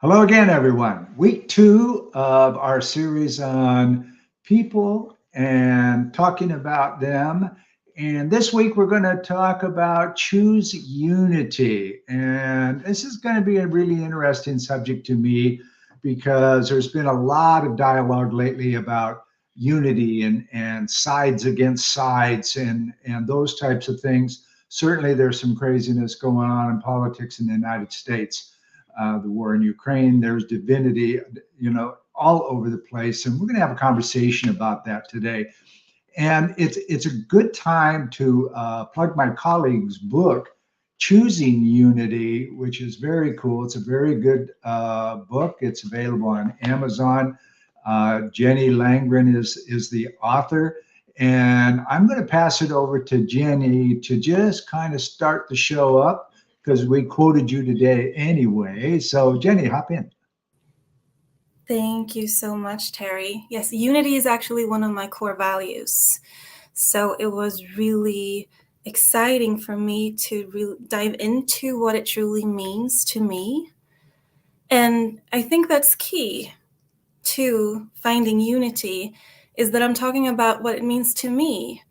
Hello again, everyone. Week 2 of our series on people and talking about them. And this week we're going to talk about choose unity. And this is going to be a really interesting subject to me because there's been a lot of dialogue lately about unity and sides against sides and those types of things. Certainly there's some craziness going on in politics in the United States. The war in Ukraine, there's divinity, all over the place. And we're going to have a conversation about that today. And it's a good time to plug my colleague's book, Choosing Unity, which is very cool. It's a very good book. It's available on Amazon. Jenny Langren is the author. And I'm going to pass it over to Jenny to just kind of start the show up, because we quoted you today anyway. So Jenny, hop in. Thank you so much, Terry. Yes, unity is actually one of my core values. So it was really exciting for me to really dive into what it truly means to me. And I think that's key to finding unity, is that I'm talking about what it means to me.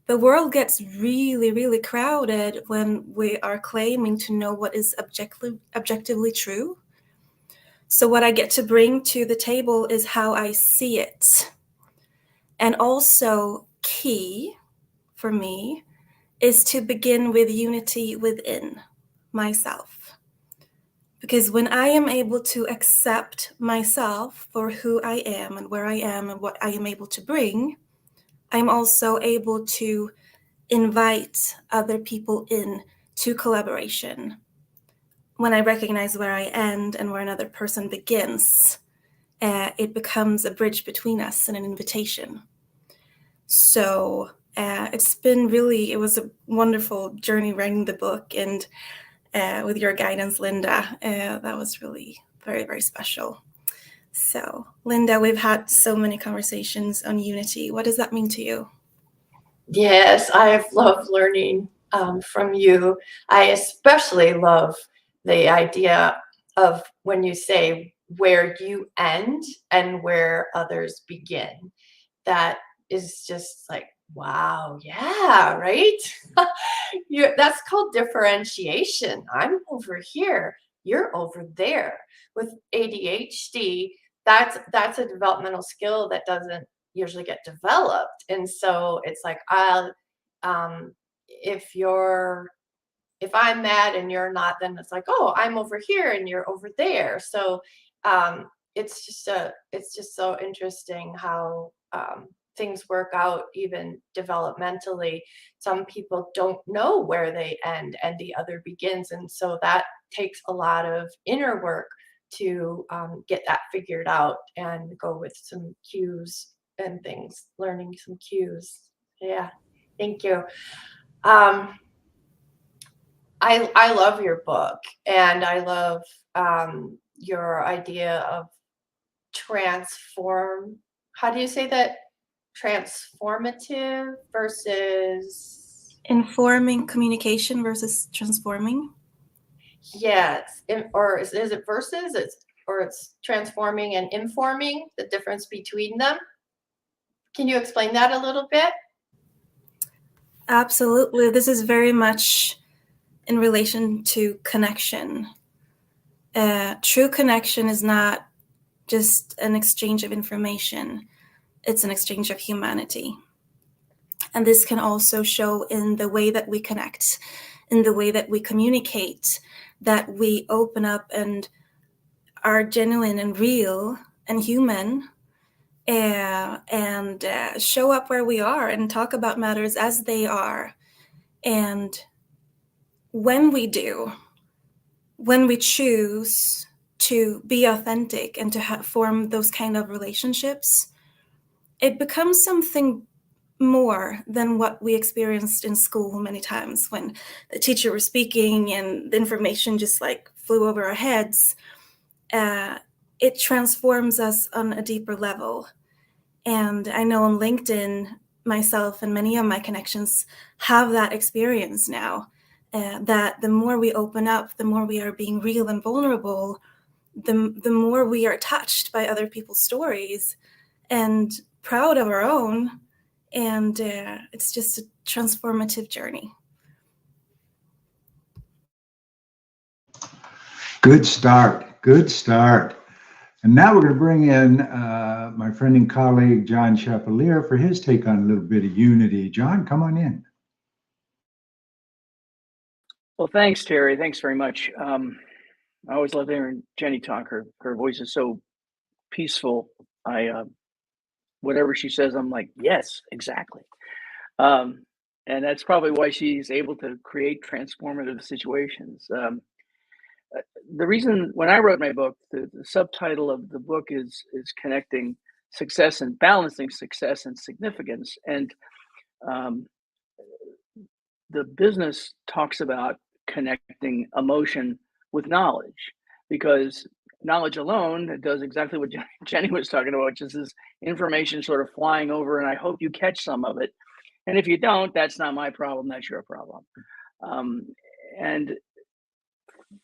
The world gets really, really crowded when we are claiming to know what is objectively true. So what I get to bring to the table is how I see it. And also key for me is to begin with unity within myself. Because when I am able to accept myself for who I am and where I am and what I am able to bring, I'm also able to invite other people in to collaboration. When I recognize where I end and where another person begins, it becomes a bridge between us and an invitation. So it was a wonderful journey writing the book, and with your guidance, Linda, that was really very, very special. So, Linda, we've had so many conversations on unity. What does that mean to you? Yes, I've loved learning from you. I especially love the idea of when you say where you end and where others begin. That is just like, wow, yeah, right? That's called differentiation. I'm over here, you're over there. With ADHD, that's a developmental skill that doesn't usually get developed. And so it's like, if I'm mad and you're not, then it's like, oh, I'm over here and you're over there. So it's just so interesting how things work out even developmentally. Some people don't know where they end and the other begins. And so that takes a lot of inner work to get that figured out and go with some cues and things, learning some cues. Yeah, thank you. I love your book, and I love your idea of how do you say that? Transformative versus informing communication versus transforming. Yes, or is it versus? It's transforming and informing, the difference between them. Can you explain that a little bit? Absolutely. This is very much in relation to connection. True connection is not just an exchange of information. It's an exchange of humanity. And this can also show in the way that we connect, in the way that we communicate, that we open up and are genuine and real and human, and show up where we are and talk about matters as they are. And when we choose to be authentic and to form those kind of relationships, it becomes something more than what we experienced in school many times when the teacher was speaking and the information just like flew over our heads. It transforms us on a deeper level. And I know on LinkedIn, myself and many of my connections have that experience now, that the more we open up, the more we are being real and vulnerable, the more we are touched by other people's stories and proud of our own. And it's just a transformative journey. Good start. Good start. And now we're going to bring in my friend and colleague, 𝗄𝗲𝗨 for his take on a little bit of unity. John, come on in. Well, thanks, Terry. Thanks very much. I always love hearing Jenny talk. Her voice is so peaceful. Whatever she says, I'm like, yes, exactly. And that's probably why she's able to create transformative situations. The reason, when I wrote my book, the subtitle of the book is connecting success and balancing success and significance. And the business talks about connecting emotion with knowledge, because knowledge alone does exactly what Jenny was talking about, which is this information sort of flying over, and I hope you catch some of it. And if you don't, that's not my problem, that's your problem. And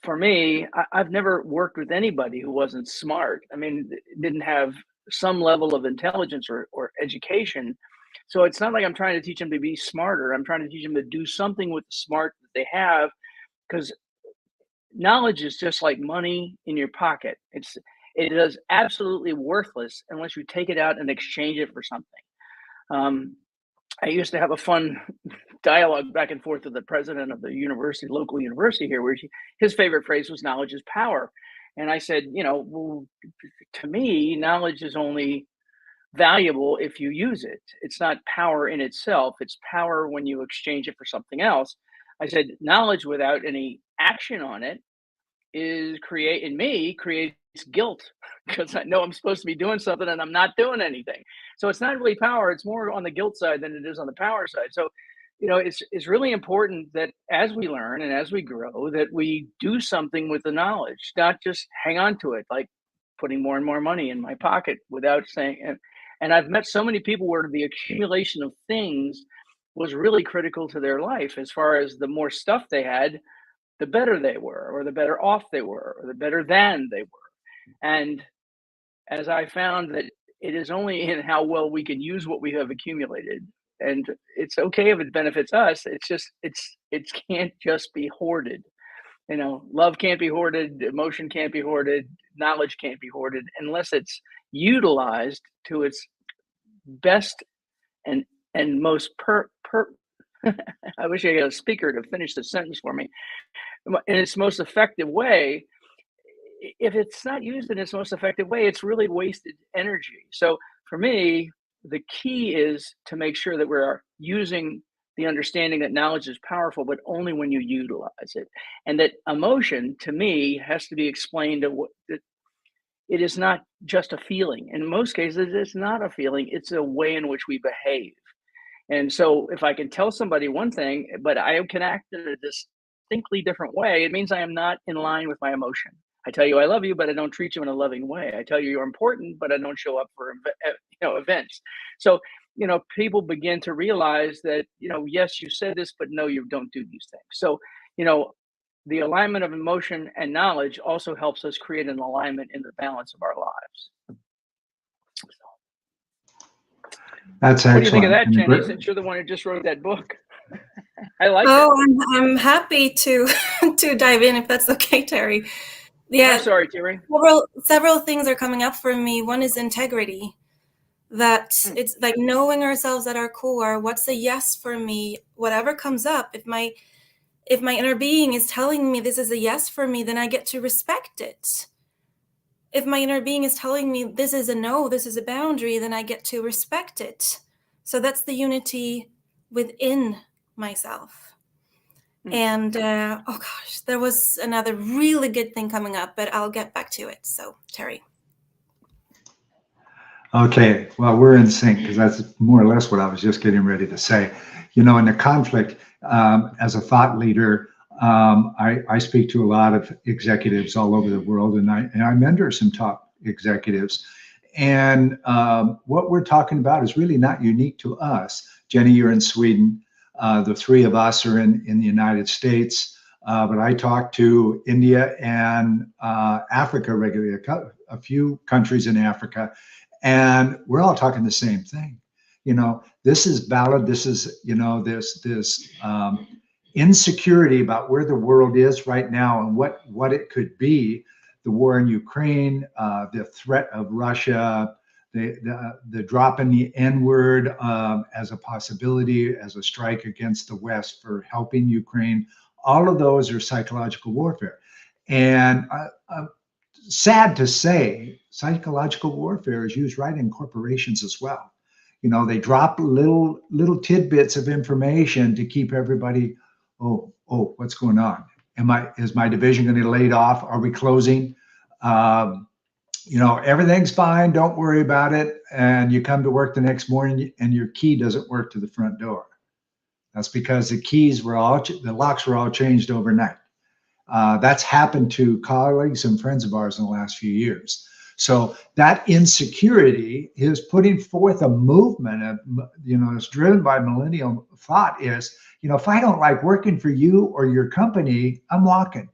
for me, I've never worked with anybody who wasn't smart. I mean, didn't have some level of intelligence or education. So it's not like I'm trying to teach them to be smarter. I'm trying to teach them to do something with the smart that they have, because knowledge is just like money in your pocket. It is absolutely worthless unless you take it out and exchange it for something. I used to have a fun dialogue back and forth with the president of the university, local university here, where his favorite phrase was "knowledge is power." And I said, well, to me, knowledge is only valuable if you use it. It's not power in itself. It's power when you exchange it for something else. I said, knowledge without any action on it creates guilt, because I know I'm supposed to be doing something and I'm not doing anything. So it's not really power. It's more on the guilt side than it is on the power side. So, it's really important that as we learn and as we grow, that we do something with the knowledge, not just hang on to it, like putting more and more money in my pocket without saying. And I've met so many people where the accumulation of things was really critical to their life. As far as the more stuff they had, the better they were, or the better off they were, or the better than they were. And as I found that it is only in how well we can use what we have accumulated, and it's okay if it benefits us. It's just, it can't just be hoarded. Love can't be hoarded, emotion can't be hoarded, knowledge can't be hoarded unless it's utilized to its best and most I wish I had a speaker to finish the sentence for me. In its most effective way. If it's not used in its most effective way, it's really wasted energy. So for me, the key is to make sure that we're using the understanding that knowledge is powerful, but only when you utilize it. And that emotion, to me, has to be explained that it is not just a feeling. In most cases, it's not a feeling, it's a way in which we behave. And so if I can tell somebody one thing, but I can act in a distinctly different way, it means I am not in line with my emotion. I tell you I love you, but I don't treat you in a loving way. I tell you you're important, but I don't show up for events. So people begin to realize that yes, you said this, but no, you don't do these things. So the alignment of emotion and knowledge also helps us create an alignment in the balance of our lives. That's excellent. What do you think of that, Jenny? Since you're the one who just wrote that book. I like it. Oh, I'm happy to dive in if that's okay, Terry. Yeah. I'm sorry, Terry. Several things are coming up for me. One is integrity. That it's like knowing ourselves at our core. What's a yes for me? Whatever comes up, if my inner being is telling me this is a yes for me, then I get to respect it. If my inner being is telling me this is a no, this is a boundary, then I get to respect it. So that's the unity within myself. And oh gosh, there was another really good thing coming up, but I'll get back to it. So Terry. Okay, well, we're in sync, because that's more or less what I was just getting ready to say. In the conflict, as a thought leader, I speak to a lot of executives all over the world, and I mentor some top executives. And what we're talking about is really not unique to us. Jenny, you're in Sweden. The three of us are in the United States. but I talk to India and Africa regularly, a few countries in Africa, and we're all talking the same thing. You know, this is valid. This is, you know, this insecurity about where the world is right now and what it could be. The war in Ukraine, the threat of Russia, the drop in the N-word as a possibility, as a strike against the West for helping Ukraine. All of those are psychological warfare. And sad to say, psychological warfare is used right in corporations as well. You know, they drop little tidbits of information to keep everybody, oh, what's going on? Is my division going to get laid off? Are we closing? You know, everything's fine. Don't worry about it. And you come to work the next morning and your key doesn't work to the front door. That's because the locks were all changed overnight. That's happened to colleagues and friends of ours in the last few years. So that insecurity is putting forth a movement of, you know, it's driven by millennial thought is, you know, if I don't like working for you or your company, I'm walking.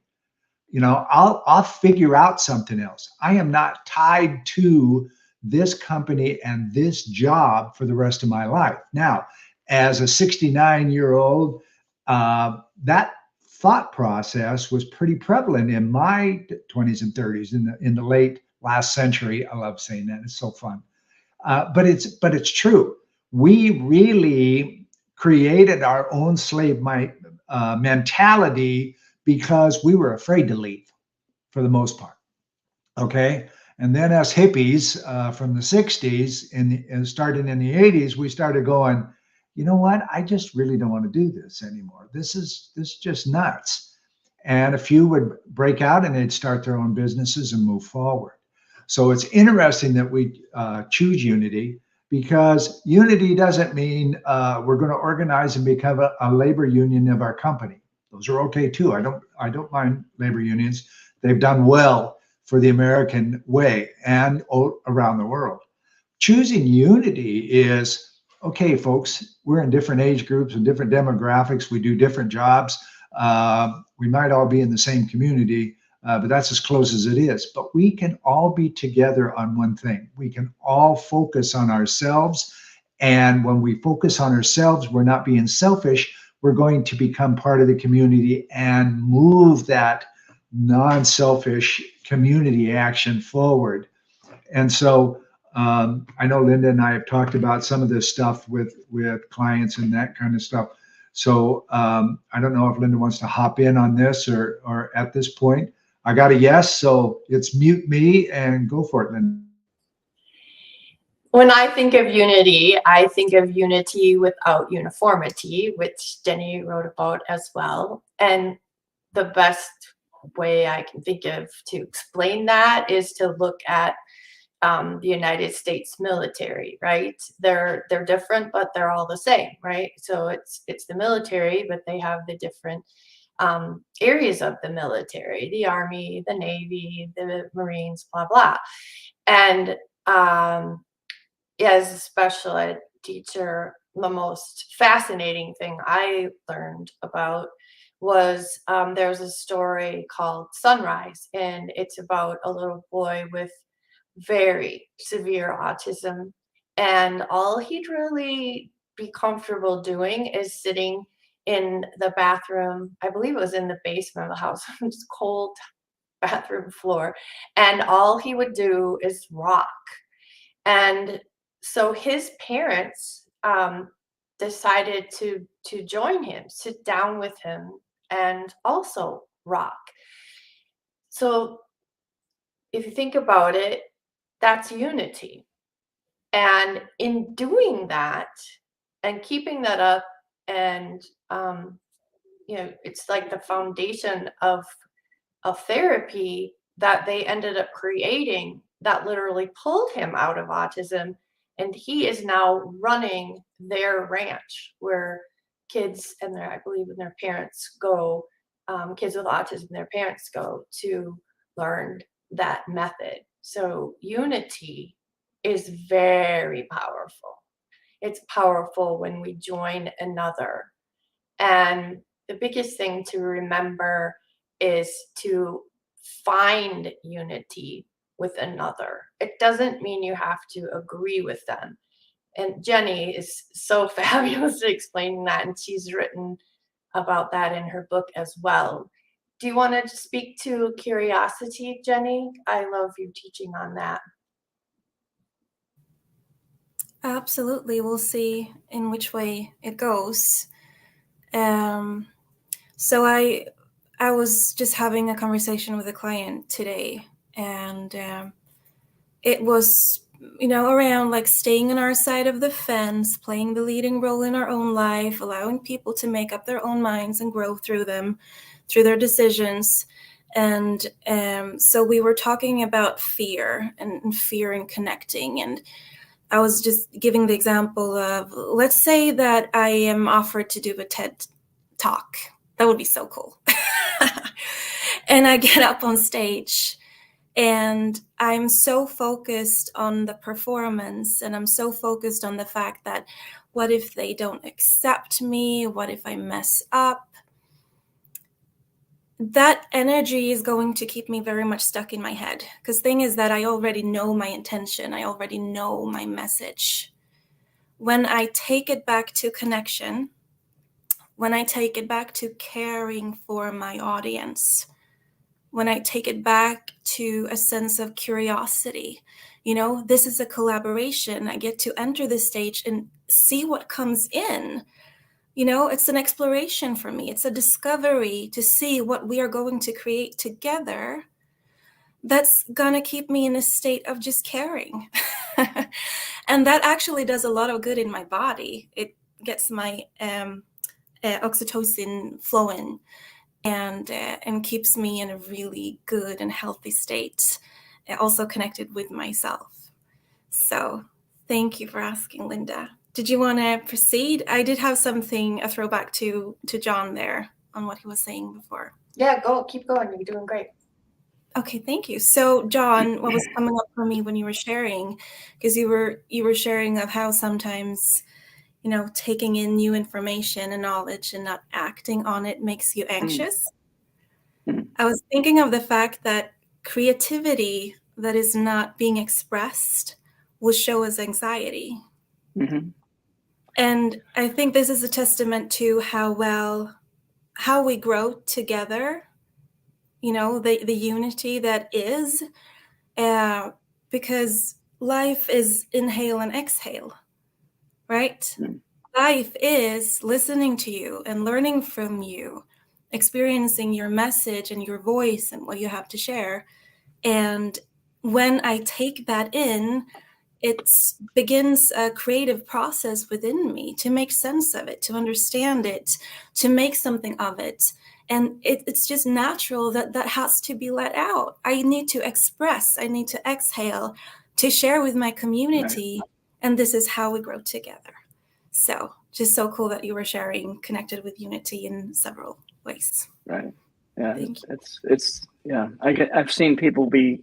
You know, I'll figure out something else. I am not tied to this company and this job for the rest of my life. Now, as a 69-year-old, that thought process was pretty prevalent in my 20s and 30s in the late last century. I love saying that. It's so fun. But it's true. We really created our own slave mentality because we were afraid to leave for the most part. Okay. And then as hippies from the 60s and starting in the 80s, we started going, you know what? I just really don't want to do this anymore. This is just nuts. And a few would break out and they'd start their own businesses and move forward. So it's interesting that we choose unity, because unity doesn't mean we're going to organize and become a labor union of our company. Those are okay too. I don't mind labor unions. They've done well for the American way and around the world. Choosing unity is, okay, folks, we're in different age groups and different demographics. We do different jobs. We might all be in the same community, but that's as close as it is. But we can all be together on one thing. We can all focus on ourselves. And when we focus on ourselves, we're not being selfish. We're going to become part of the community and move that non-selfish community action forward. And so I know Linda and I have talked about some of this stuff with clients and that kind of stuff. So I don't know if Linda wants to hop in on this or at this point. I got a yes, so it's mute me and go for it, Linda. When I think of unity, I think of unity without uniformity, which Jenny wrote about as well. And the best way I can think of to explain that is to look at the United States military, right? They're different, but they're all the same, right? So it's the military, but they have the different areas of the military: the Army, the Navy, the Marines, blah blah. And as a special ed teacher, the most fascinating thing I learned about was there's a story called Sunrise, and it's about a little boy with very severe autism, and all he'd really be comfortable doing is sitting in the bathroom. I believe it was in the basement of the house. It's cold bathroom floor, and all he would do is rock. And so his parents decided to join him, sit down with him, and also rock. So if you think about it, that's unity. And in doing that and keeping that up, and it's like the foundation of therapy that they ended up creating that literally pulled him out of autism. And he is now running their ranch where kids and I believe when their parents go, kids with autism, their parents go to learn that method. So unity is very powerful. It's powerful when we join another. And the biggest thing to remember is to find unity with another. It doesn't mean you have to agree with them. And Jenny is so fabulous at explaining that, and she's written about that in her book as well. Do you want to speak to curiosity, Jenny? I love you teaching on that. Absolutely. We'll see in which way it goes. So I was just having a conversation with a client today, and it was, around like staying on our side of the fence, playing the leading role in our own life, allowing people to make up their own minds and grow through them, through their decisions. And so we were talking about fear and connecting. And I was just giving the example of, let's say that I am offered to do a TED talk. That would be so cool. And I get up on stage and I'm so focused on the performance, and I'm so focused on the fact that what if they don't accept me? What if I mess up? That energy is going to keep me very much stuck in my head, because thing is that I already know my intention. I already know my message. When I take it back to connection, when I take it back to caring for my audience, when I take it back to a sense of curiosity, this is a collaboration. I get to enter the stage and see what comes in. It's an exploration for me. It's a discovery to see what we are going to create together. That's gonna keep me in a state of just caring. And that actually does a lot of good in my body. It gets my oxytocin flowing and keeps me in a really good and healthy state, also connected with myself. So thank you for asking, Linda. Did you want to proceed? I did have a throwback to John there on what he was saying before. Yeah, keep going. You're doing great. Okay, thank you. So John, what was coming up for me when you were sharing, because you were sharing of how sometimes, taking in new information and knowledge and not acting on it makes you anxious. I was thinking of the fact that creativity that is not being expressed will show as anxiety. Mm-hmm. And I think this is a testament to how we grow together, the unity that is, because life is inhale and exhale, right? Mm. Life is listening to you and learning from you, experiencing your message and your voice and what you have to share. And when I take that in, it begins a creative process within me to make sense of it, to understand it, to make something of it. And it's just natural that has to be let out. I need to express, I need to exhale, to share with my community. Right. And this is how we grow together. So just so cool that you were sharing connected with unity in several ways. Right. Yeah. I've seen people be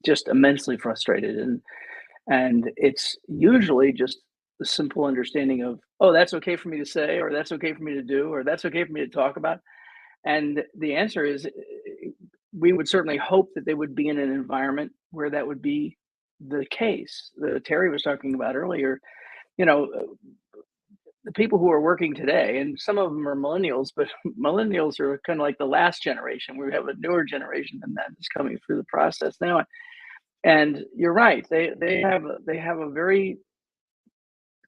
just immensely frustrated, and it's usually just the simple understanding of, oh, that's okay for me to say, or that's okay for me to do, or that's okay for me to talk about. And the answer is, we would certainly hope that they would be in an environment where that would be the case. Terry was talking about earlier, the people who are working today, and some of them are millennials, but millennials are kind of like the last generation. We have a newer generation than that that's coming through the process now. And you're right, they have a very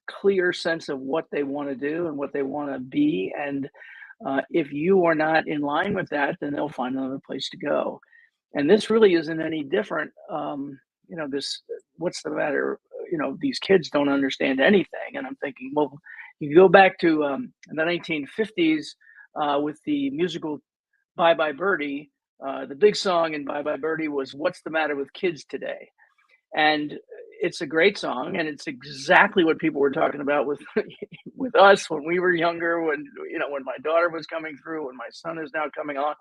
clear sense of what they want to do and what they want to be. And if you are not in line with that, then they'll find another place to go. And this really isn't any different. What's the matter? These kids don't understand anything. And I'm thinking, well, you go back to the 1950s with the musical Bye Bye Birdie. The big song in Bye Bye Birdie was "What's the Matter with Kids Today?" And it's a great song, and it's exactly what people were talking about with with us when we were younger, when my daughter was coming through, when my son is now coming on.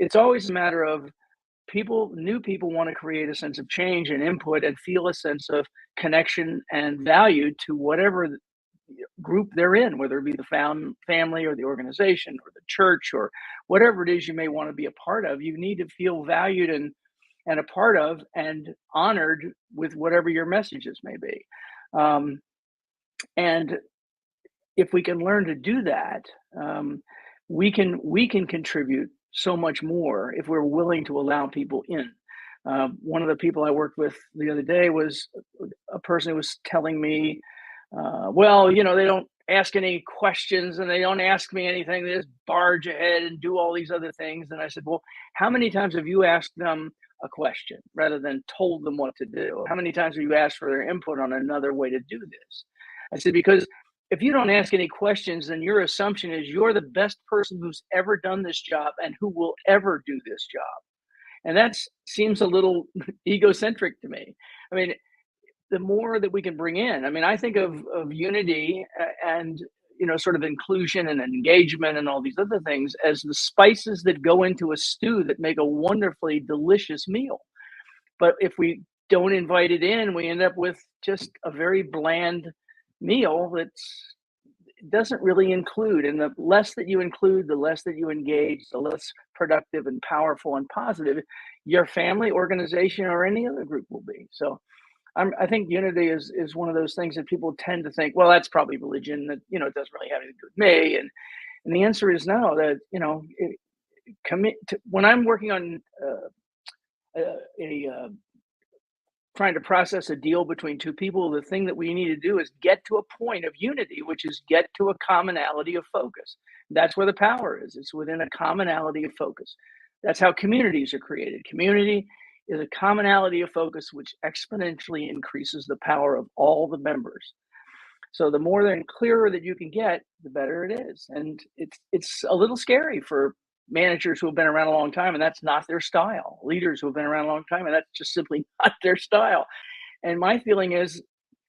It's always a matter of new people want to create a sense of change and input and feel a sense of connection and value to whatever group they're in, whether it be the family or the organization or the church or whatever it is you may want to be a part of. You need to feel valued and a part of and honored with whatever your messages may be. And if we can learn to do that, we can contribute so much more if we're willing to allow people in. One of the people I worked with the other day was a person who was telling me, well, you know, they don't ask any questions and they don't ask me anything. They just barge ahead and do all these other things. And I said, well, how many times have you asked them a question rather than told them what to do? How many times have you asked for their input on another way to do this? I said, because if you don't ask any questions, then your assumption is you're the best person who's ever done this job and who will ever do this job. And that seems a little egocentric to me. I mean, the more that we can bring in, I mean, I think of unity and, you know, sort of inclusion and engagement and all these other things as the spices that go into a stew that make a wonderfully delicious meal. But if we don't invite it in, we end up with just a very bland meal that doesn't really include. And the less that you include, the less that you engage, the less productive and powerful and positive your family, organization, or any other group will be. So I think unity is one of those things that people tend to think, well, that's probably religion, that, you know, it doesn't really have anything to do with me. And the answer is no, that, you know, when I'm working on trying to process a deal between two people, the thing that we need to do is get to a point of unity, which is get to a commonality of focus. That's where the power is. It's within a commonality of focus. That's how communities are created. Community is a commonality of focus, which exponentially increases the power of all the members. So the more and clearer that you can get, the better it is. And it's a little scary for managers who have been around a long time, and that's not their style. Leaders who have been around a long time, and that's just simply not their style. And my feeling is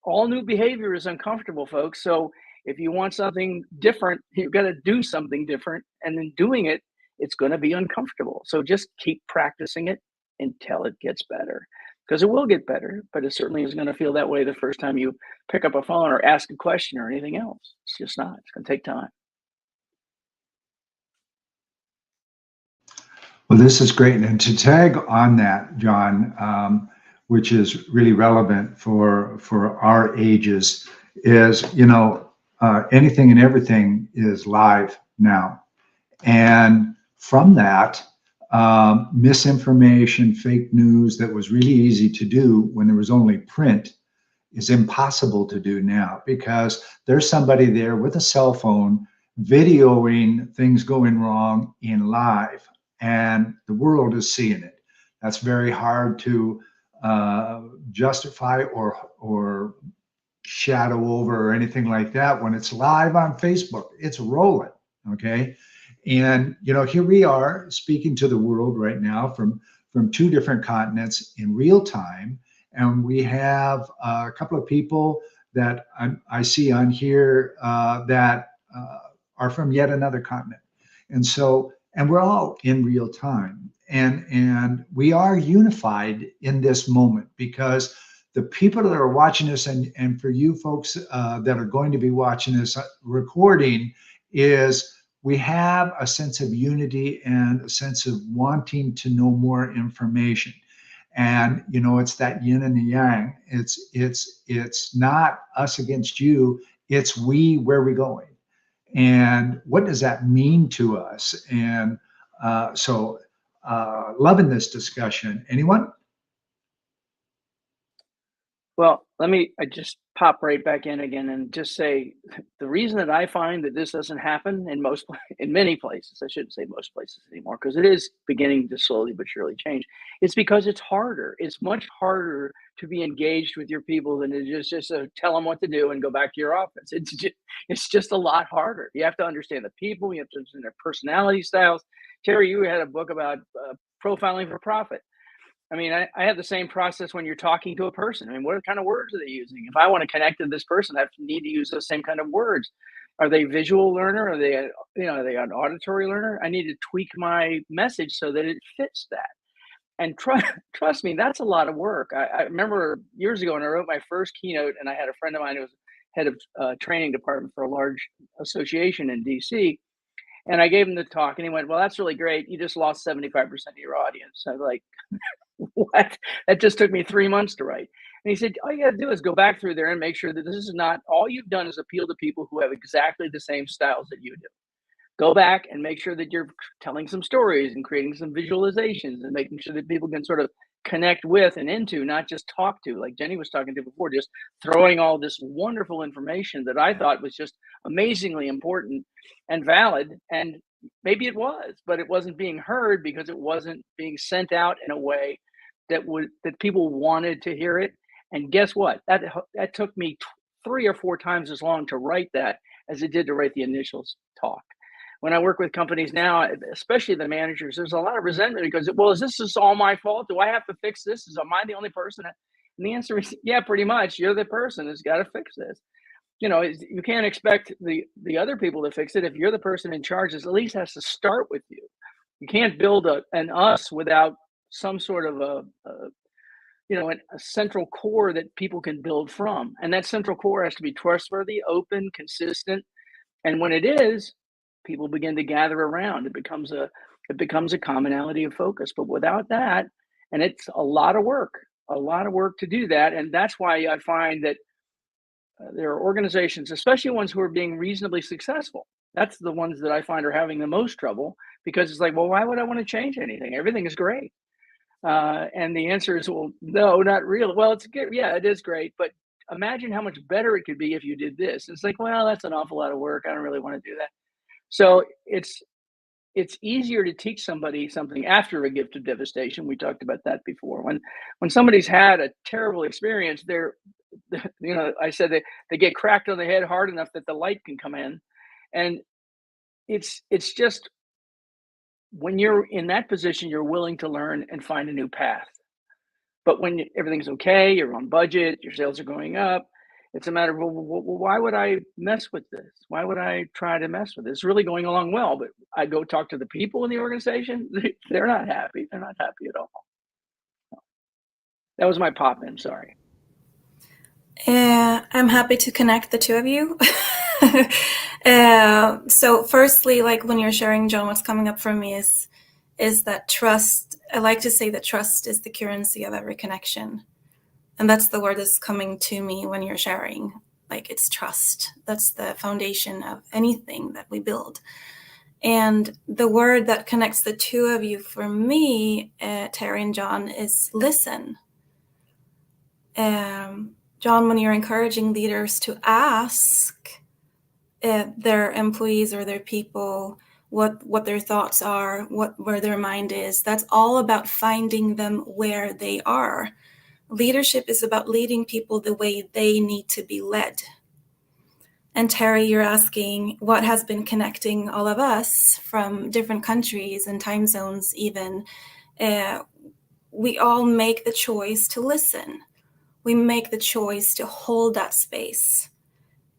all new behavior is uncomfortable, folks. So if you want something different, you've got to do something different. And in doing it, it's going to be uncomfortable. So just keep practicing it until it gets better, because it will get better, but it certainly isn't going to feel that way the first time you pick up a phone or ask a question or anything else. It's just not. It's going to take time. Well, this is great. And to tag on that, John, which is really relevant for our ages, is, you know, anything and everything is live now. And from that, misinformation, fake news that was really easy to do when there was only print is impossible to do now, because there's somebody there with a cell phone videoing things going wrong in live, and the world is seeing it. That's very hard to justify or shadow over or anything like that when it's live on Facebook. It's rolling, okay? And, you know, here we are speaking to the world right now from two different continents in real time. And we have a couple of people that I see on here that are from yet another continent. And so, and we're all in real time. And we are unified in this moment, because the people that are watching this, and for you folks that are going to be watching this recording, is we have a sense of unity and a sense of wanting to know more information. And, you know, it's that yin and the yang. It's not us against you. It's we, where are we going? And what does that mean to us? And so loving this discussion. Anyone? Well, I just pop right back in again and just say the reason that I find that this doesn't happen in many places, I shouldn't say most places anymore, because it is beginning to slowly but surely change. It's because it's harder. It's much harder to be engaged with your people than it is just tell them what to do and go back to your office. It's just a lot harder. You have to understand the people. You have to understand their personality styles. Terry, you had a book about profiling for profit. I mean, I have the same process when you're talking to a person. I mean, what kind of words are they using? If I want to connect to this person, I need to use those same kind of words. Are they a visual learner? Are they an auditory learner? I need to tweak my message so that it fits that. And trust me, that's a lot of work. I remember years ago when I wrote my first keynote, and I had a friend of mine who was head of training department for a large association in DC. And I gave him the talk, and he went, "Well, that's really great. You just lost 75% of your audience." I was like, "What?" That just took me 3 months to write. And he said, "All you got to do is go back through there and make sure that this is not all you've done is appeal to people who have exactly the same styles that you do. Go back and make sure that you're telling some stories and creating some visualizations and making sure that people can sort of connect with and into, not just talk to, like Jenny was talking to before, just throwing all this wonderful information that I thought was just amazingly important and valid. And maybe it was, but it wasn't being heard because it wasn't being sent out in a way that people wanted to hear it. And guess what? That took me 3 or 4 times as long to write that as it did to write the initial talk. When I work with companies now, especially the managers, there's a lot of resentment because, well, is this just all my fault? Do I have to fix this? Am I the only person? And the answer is, yeah, pretty much. You're the person that's got to fix this. You can't expect the other people to fix it. If you're the person in charge, it at least has to start with you. You can't build an us without some sort of a central core that people can build from. And that central core has to be trustworthy, open, consistent. And when it is, people begin to gather around. It becomes a commonality of focus. But without that, and it's a lot of work to do that. And that's why I find that there are organizations, especially ones who are being reasonably successful. That's the ones that I find are having the most trouble, because it's like, well, why would I want to change anything? Everything is great. And the answer is, well, no, not really. Well, it's good. Yeah, it is great. But imagine how much better it could be if you did this. It's like, well, that's an awful lot of work. I don't really want to do that. So it's easier to teach somebody something after a gift of devastation. We talked about that before. When somebody's had a terrible experience, I said they get cracked on the head hard enough that the light can come in. And it's just, when you're in that position, you're willing to learn and find a new path. But when everything's okay, you're on budget, your sales are going up, it's a matter of, well, why would I mess with this? Why would I try to mess with this? It's really going along well, but I go talk to the people in the organization. They're not happy. They're not happy at all. That was my pop in, sorry. I'm happy to connect the two of you. So firstly, like when you're sharing, John, what's coming up for me is that trust. I like to say that trust is the currency of every connection. And that's the word that's coming to me when you're sharing. Like, it's trust. That's the foundation of anything that we build. And the word that connects the two of you for me, Terry and John, is listen. John, when you're encouraging leaders to ask their employees or their people what their thoughts are, where their mind is, that's all about finding them where they are. Leadership is about leading people the way they need to be led. And Terry, you're asking what has been connecting all of us from different countries and time zones even. We all make the choice to listen. We make the choice to hold that space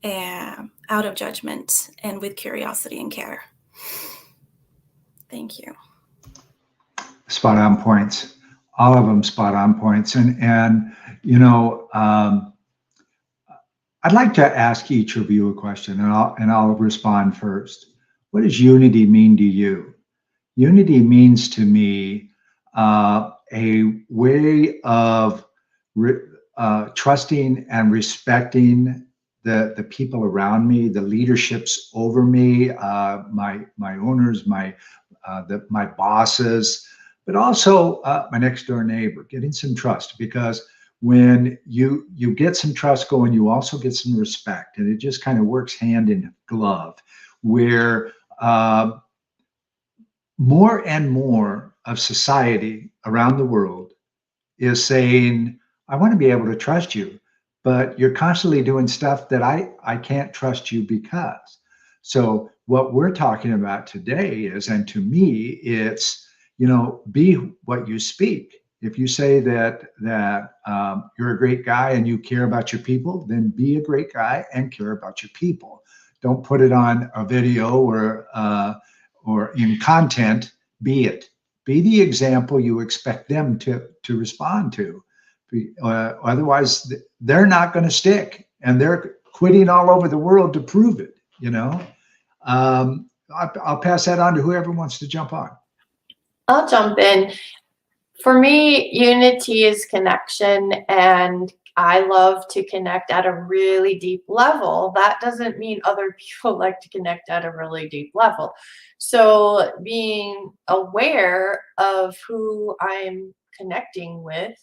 out of judgment and with curiosity and care. Thank you. Spot on points. All of them spot on points. And I'd like to ask each of you a question, and I'll respond first. What does unity mean to you? Unity means to me a way of trusting and respecting the people around me, the leaderships over me, my owners, my bosses, but also my next door neighbor, getting some trust, because when you get some trust going, you also get some respect, and it just kind of works hand in glove, where more and more of society around the world is saying, I want to be able to trust you, but you're constantly doing stuff that I can't trust you because. So what we're talking about today is, and to me, it's, be what you speak. If you say that you're a great guy and you care about your people, then be a great guy and care about your people. Don't put it on a video or in content. Be it. Be the example you expect them to respond to. Otherwise, they're not going to stick, and they're quitting all over the world to prove it, you know. I'll pass that on to whoever wants to jump on. I'll jump in. For me, unity is connection, and I love to connect at a really deep level. That doesn't mean other people like to connect at a really deep level. So being aware of who I'm connecting with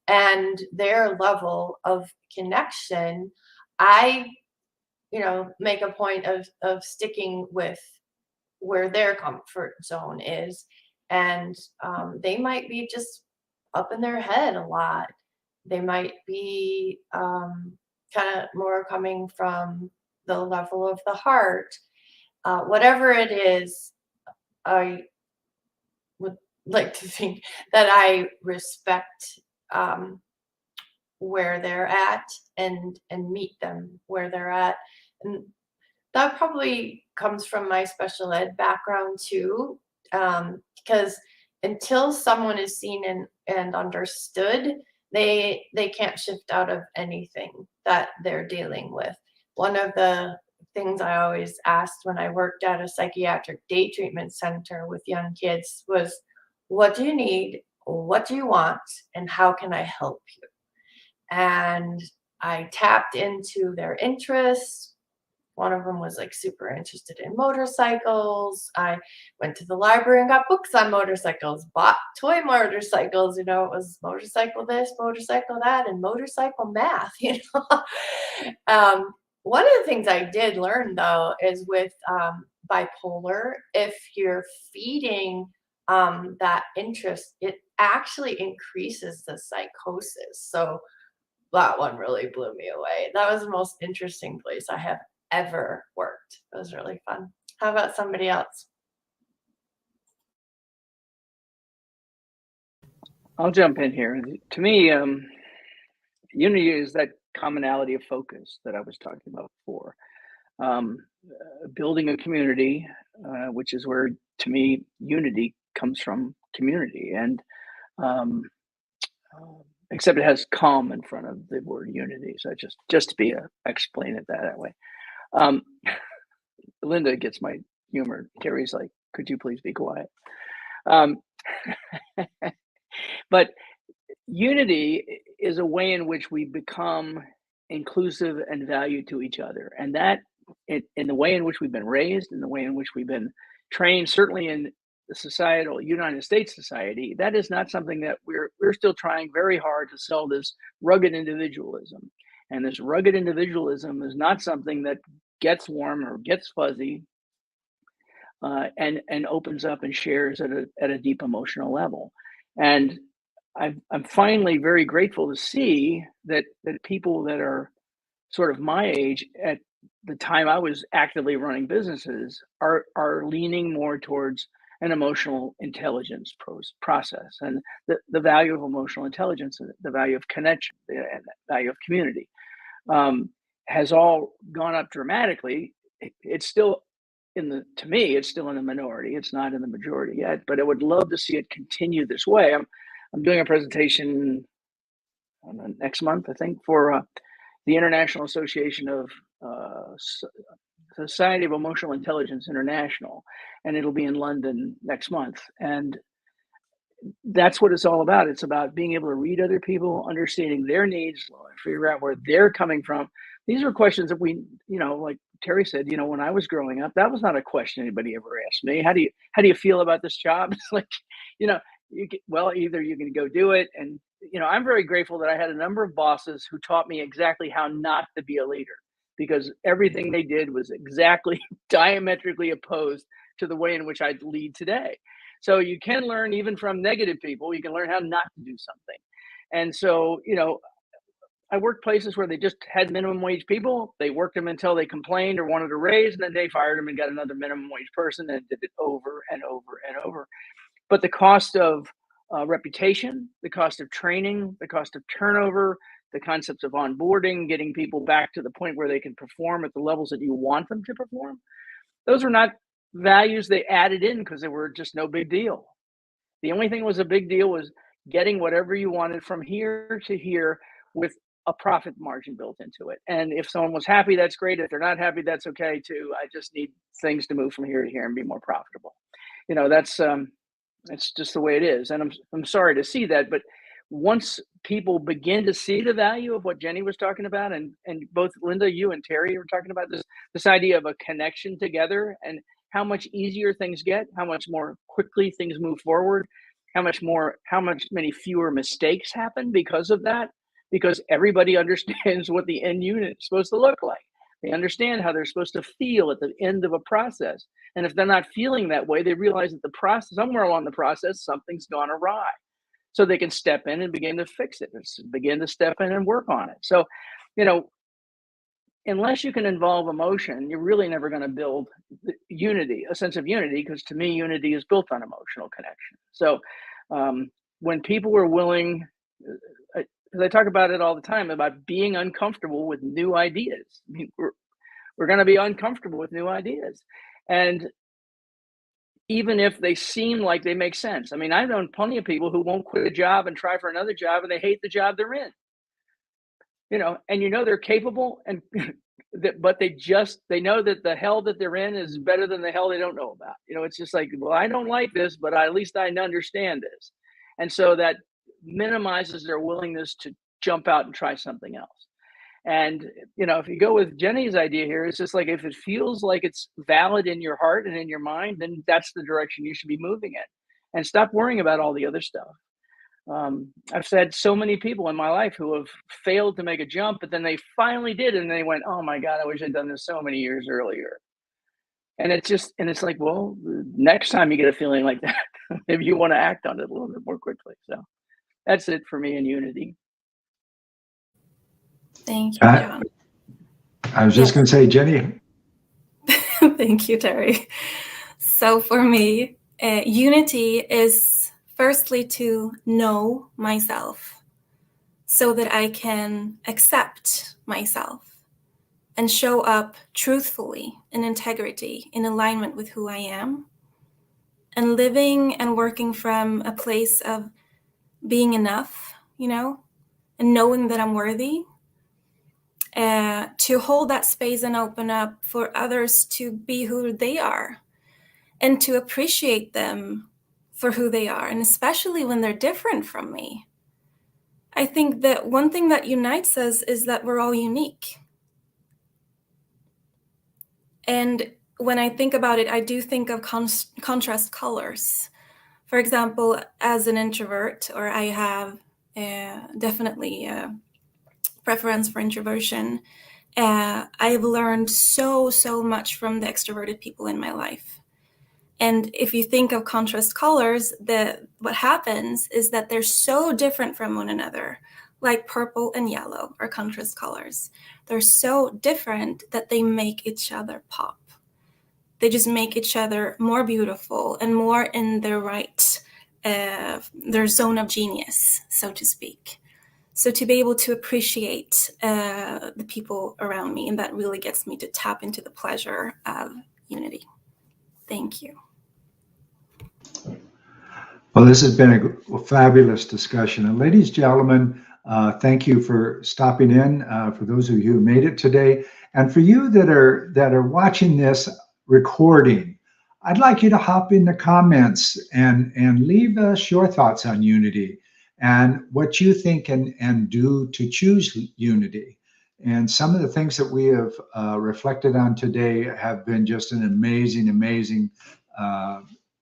and their level of connection, I, make a point of sticking with where their comfort zone is. And they might be just up in their head a lot. They might be kind of more coming from the level of the heart. Whatever it is, I would like to think that I respect where they're at and meet them where they're at. And that probably comes from my special ed background too, because until someone is seen and understood, they can't shift out of anything that they're dealing with. One of the things I always asked when I worked at a psychiatric day treatment center with young kids was, what do you need? What do you want? And how can I help you? And I tapped into their interests. One of them was like super interested in motorcycles. I went to the library and got books on motorcycles, bought toy motorcycles. It was motorcycle this, motorcycle that, and motorcycle math. One of the things I did learn though is with bipolar, if you're feeding that interest, it actually increases the psychosis. So that one really blew me away. That was the most interesting place I have ever worked. It was really fun. How about somebody else? I'll jump in here. To me, unity is that commonality of focus that I was talking about before. Building a community, which is where, to me, unity comes from, community. And except it has calm in front of the word unity. So just to explain it that way. Linda gets my humor. Terry's like, could you please be quiet? But unity is a way in which we become inclusive and valued to each other. And that, in the way in which we've been raised, in the way in which we've been trained, certainly in the societal United States society, that is not something that we're still trying very hard to sell, this rugged individualism. And this rugged individualism is not something that gets warm or gets fuzzy and opens up and shares at a deep emotional level. And I'm finally very grateful to see that people that are sort of my age at the time I was actively running businesses are leaning more towards an emotional intelligence process, and the value of emotional intelligence, and the value of connection, and the value of community has all gone up dramatically. It's still to me, it's still in the minority. It's not in the majority yet, but I would love to see it continue this way. I'm doing a presentation next month, I think, for the International Association of Society of Emotional Intelligence International, and it'll be in London next month. And that's what it's all about. It's about being able to read other people, understanding their needs, figure out where they're coming from. These are questions that we, like Terry said, when I was growing up, that was not a question anybody ever asked me. How do you feel about this job? It's like, either you can go do it. And, I'm very grateful that I had a number of bosses who taught me exactly how not to be a leader, because everything they did was exactly diametrically opposed to the way in which I lead today. So you can learn even from negative people. You can learn how not to do something. And so, I worked places where they just had minimum wage people. They worked them until they complained or wanted a raise, and then they fired them and got another minimum wage person, and did it over and over and over. But the cost of reputation, the cost of training, the cost of turnover, the concepts of onboarding, getting people back to the point where they can perform at the levels that you want them to perform, those are not values they added in because they were just no big deal. The only thing that was a big deal was getting whatever you wanted from here to here with a profit margin built into it. And if someone was happy, that's great. If they're not happy, that's okay too. I just need things to move from here to here and be more profitable. You know, that's just the way it is. And I'm sorry to see that, but once people begin to see the value of what Jenny was talking about, and both Linda, you and Terry were talking about this idea of a connection together, and how much easier things get, how much more quickly things move forward, how much many fewer mistakes happen because of that, because everybody understands what the end unit is supposed to look like. They understand how they're supposed to feel at the end of a process. And if they're not feeling that way, they realize that the process, somewhere along the process, something's gone awry. So they can step in and begin to fix it, begin to step in and work on it. So, you know, unless you can involve emotion, you're really never going to build unity, a sense of unity, because to me, unity is built on emotional connection. So when people are willing, because I talk about it all the time, about being uncomfortable with new ideas. I mean, we're going to be uncomfortable with new ideas. And even if they seem like they make sense. I mean, I've known plenty of people who won't quit a job and try for another job, and they hate the job they're in. You know, and you know they're capable, and but they know that the hell that they're in is better than the hell they don't know about. You know, it's just like, well, I don't like this, but at least I understand this. And so that minimizes their willingness to jump out and try something else. And, you know, if you go with Jenny's idea here, it's just like, if it feels like it's valid in your heart and in your mind, then that's the direction you should be moving in, and stop worrying about all the other stuff. I've had so many people in my life who have failed to make a jump, but then they finally did. And they went, oh my God, I wish I'd done this so many years earlier. And it's like, well, next time you get a feeling like that, maybe you want to act on it a little bit more quickly. So that's it for me in unity. Thank you, John. I was just going to say, Jenny. Thank you, Terry. So for me, unity is firstly to know myself so that I can accept myself and show up truthfully, in integrity, in alignment with who I am, and living and working from a place of being enough, you know, and knowing that I'm worthy. To hold that space and open up for others to be who they are, and to appreciate them for who they are, and especially when they're different from me. I think that one thing that unites us is that we're all unique. And when I think about it, I do think of contrast colors. For example, as an introvert, or I have definitely a preference for introversion, I've learned so much from the extroverted people in my life. And if you think of contrast colors, what happens is that they're so different from one another, like purple and yellow are contrast colors. They're so different that they make each other pop. They just make each other more beautiful and more in their right, their zone of genius, so to speak. So to be able to appreciate the people around me, and that really gets me to tap into the pleasure of unity. Thank you. Well, this has been a fabulous discussion. And ladies and gentlemen, thank you for stopping in, for those of you who made it today. And for you that are watching this recording, I'd like you to hop in the comments and leave us your thoughts on unity and what you think and do to choose unity. And some of the things that we have reflected on today have been just an amazing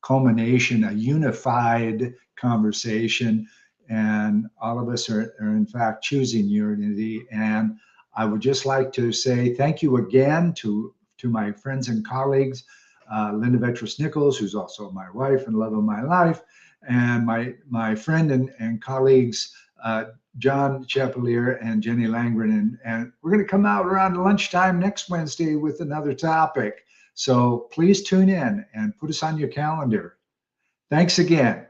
culmination, a unified conversation. And all of us are in fact choosing unity. And I would just like to say thank you again to my friends and colleagues, Linda Vetras-Nichols, who's also my wife and love of my life, and my friend and colleagues, John Chapelier and Jenny Langren. And we're going to come out around lunchtime next Wednesday with another topic. So please tune in and put us on your calendar. Thanks again.